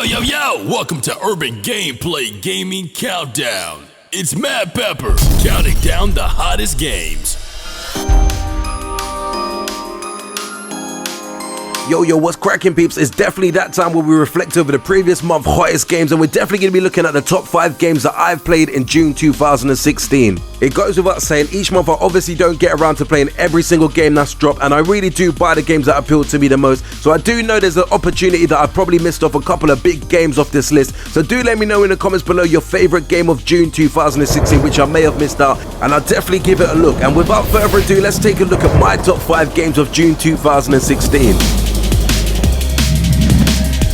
Yo, welcome to Urban Gameplay Gaming Countdown. It's Mad Pepper, counting down the hottest games. Yo, what's cracking, peeps? It's definitely that time where we reflect over the previous month's hottest games, and we're definitely going to be looking at the top 5 games that I've played in June 2016. It goes without saying, each month I obviously don't get around to playing every single game that's dropped, and I really do buy the games that appeal to me the most, so I do know there's an opportunity that I've probably missed off a couple of big games off this list, so do let me know in the comments below your favourite game of June 2016 which I may have missed out, and I'll definitely give it a look. And without further ado, let's take a look at my top 5 games of June 2016.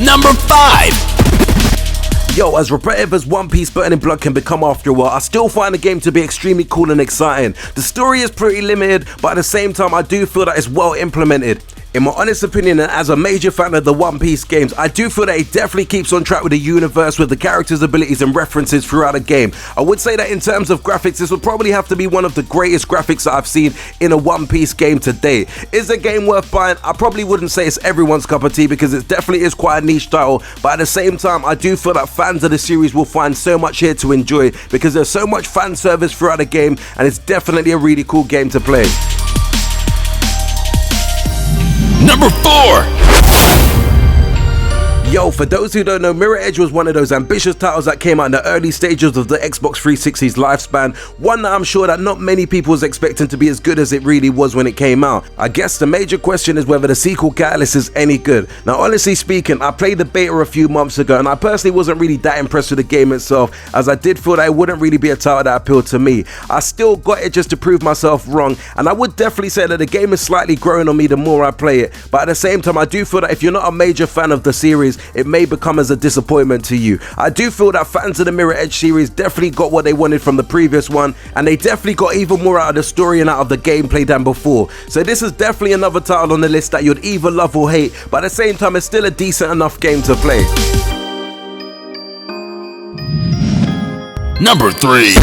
Number 5. Yo, as repetitive as One Piece Burning Blood can become after a while, I still find the game to be extremely cool and exciting. The story is pretty limited, but at the same time I do feel that it's well implemented. In my honest opinion, and as a major fan of the One Piece games, I do feel that it definitely keeps on track with the universe, with the characters' abilities and references throughout the game. I would say that in terms of graphics, this would probably have to be one of the greatest graphics that I've seen in a One Piece game to date. Is the game worth buying? I probably wouldn't say it's everyone's cup of tea, because it definitely is quite a niche title, but at the same time, I do feel that fans of the series will find so much here to enjoy, because there's so much fan service throughout the game, and it's definitely a really cool game to play. Number 4. Yo, for those who don't know, Mirage was one of those ambitious titles that came out in the early stages of the Xbox 360's lifespan, one that I'm sure that not many people was expecting to be as good as it really was when it came out. I guess the major question is whether the sequel Catalyst is any good. Now, honestly speaking, I played the beta a few months ago, and I personally wasn't really that impressed with the game itself, as I did feel that it wouldn't really be a title that appealed to me. I still got it just to prove myself wrong, and I would definitely say that the game is slightly growing on me the more I play it, but at the same time, I do feel that if you're not a major fan of the series, it may become as a disappointment to you. I do feel that fans of the Mirror Edge series definitely got what they wanted from the previous one, and they definitely got even more out of the story and out of the gameplay than before. So this is definitely another title on the list that you'd either love or hate, but at the same time it's still a decent enough game to play. Number 3.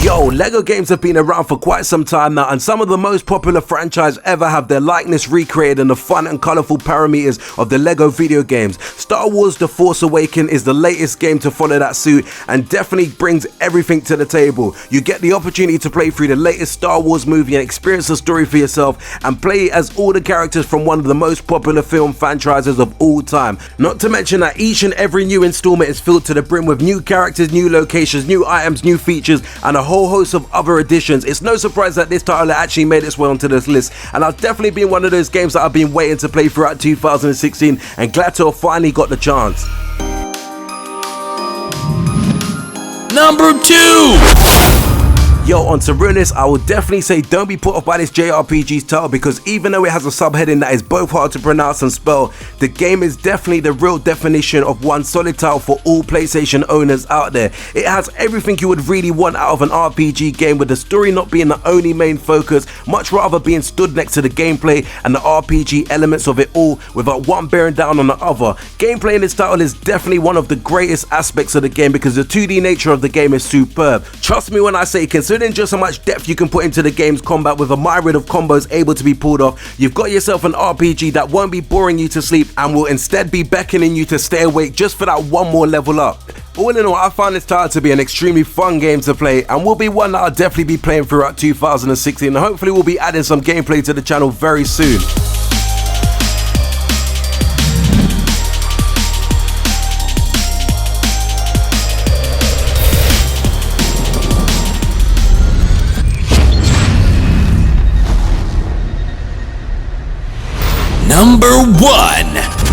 Yo, LEGO games have been around for quite some time now, and some of the most popular franchises ever have their likeness recreated in the fun and colourful parameters of the LEGO video games. Star Wars The Force Awakens is the latest game to follow that suit, and definitely brings everything to the table. You get the opportunity to play through the latest Star Wars movie and experience the story for yourself, and play as all the characters from one of the most popular film franchises of all time. Not to mention that each and every new installment is filled to the brim with new characters, new locations, new items, new features, and a whole host of other additions. It's no surprise that this title actually made its way onto this list, and I've definitely been one of those games that I've been waiting to play throughout 2016, and glad to have finally got the chance. Number 2. Yo, on Serenus, I would definitely say don't be put off by this JRPG's title, because even though it has a subheading that is both hard to pronounce and spell, the game is definitely the real definition of one solid title for all PlayStation owners out there. It has everything you would really want out of an RPG game, with the story not being the only main focus, much rather being stood next to the gameplay and the RPG elements of it all, without one bearing down on the other. Gameplay in this title is definitely one of the greatest aspects of the game, because the 2D nature of the game is superb. Trust me when I say, considering just how much depth you can put into the game's combat with a myriad of combos able to be pulled off, you've got yourself an RPG that won't be boring you to sleep and will instead be beckoning you to stay awake just for that one more level up. All in all, I found this title to be an extremely fun game to play, and will be one that I'll definitely be playing throughout 2016, and hopefully we'll be adding some gameplay to the channel very soon. Number 1.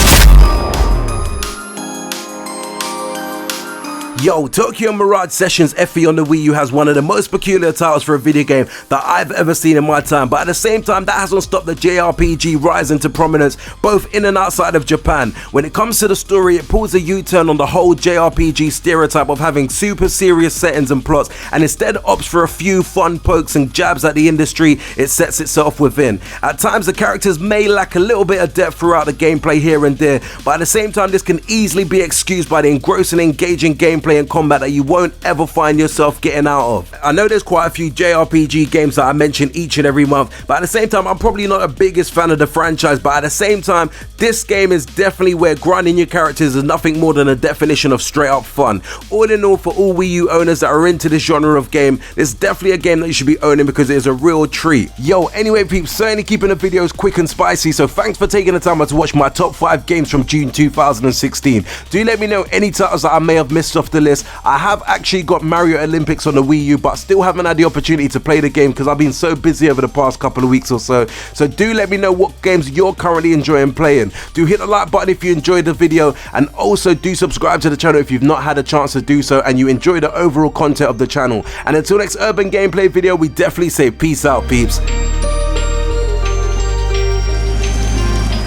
Yo, Tokyo Mirage Sessions FE on the Wii U has one of the most peculiar titles for a video game that I've ever seen in my time, but at the same time that hasn't stopped the JRPG rise into prominence both in and outside of Japan. When it comes to the story, it pulls a U-turn on the whole JRPG stereotype of having super serious settings and plots, and instead opts for a few fun pokes and jabs at the industry it sets itself within. At times the characters may lack a little bit of depth throughout the gameplay here and there, but at the same time this can easily be excused by the engrossing, engaging gameplay gameplay and combat that you won't ever find yourself getting out of. I know there's quite a few JRPG games that I mention each and every month, but at the same time, I'm probably not the biggest fan of the franchise, but at the same time, this game is definitely where grinding your characters is nothing more than a definition of straight up fun. All in all, for all Wii U owners that are into this genre of game, it's definitely a game that you should be owning because it is a real treat. Yo, anyway peeps, certainly keeping the videos quick and spicy, so thanks for taking the time out to watch my top 5 games from June 2016. Do let me know any titles that I may have missed off the list. I have actually got Mario Olympics on the Wii U, but still haven't had the opportunity to play the game because I've been so busy over the past couple of weeks or so. So do let me know what games you're currently enjoying playing. Do hit the like button if you enjoyed the video, and also do subscribe to the channel if you've not had a chance to do so and you enjoy the overall content of the channel. And until next urban gameplay video, we definitely say peace out, peeps.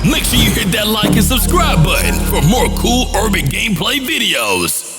Make sure you hit that like and subscribe button for more cool urban gameplay videos.